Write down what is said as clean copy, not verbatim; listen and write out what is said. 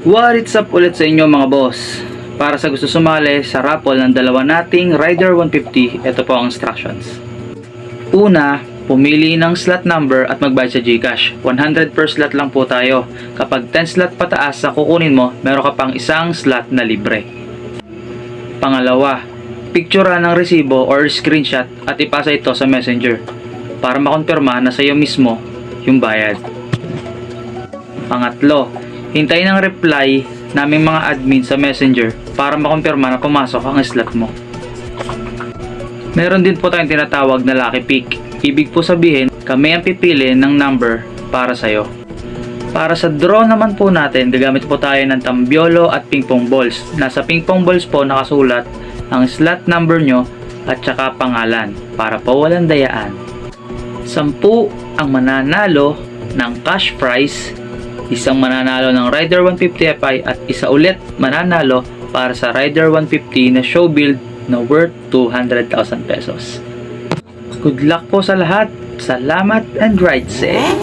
What's up ulit sa inyo mga boss? Para sa gusto sumali sa raffle ng dalawa nating Rider 150, ito po ang instructions. Una, pumili ng slot number at magbayad sa GCash. 100 per slot lang po tayo. Kapag 10 slot pataas na kukunin mo, meron ka pang isang slot na libre. Pangalawa, picturean ng resibo or screenshot at ipasa ito sa messenger para makonfirma na sa iyo mismo yung bayad. Pangatlo, hintayin ang reply naming mga admin sa messenger para makumpirma na pumasok ang slot mo. Meron din po tayong tinatawag na lucky pick. Ibig po sabihin, kami ang pipili ng number para sa'yo. Para sa draw naman po natin, gagamit po tayo ng tambiolo at pingpong balls. Nasa pingpong balls po nakasulat ang slot number nyo at saka pangalan para po walang dayaan. 10 ang mananalo ng cash prize, isang mananalo ng Rider 150 Fi at isa ulit mananalo para sa Rider 150 na show build na worth 200,000 pesos. Good luck po sa lahat. Salamat and ride safe!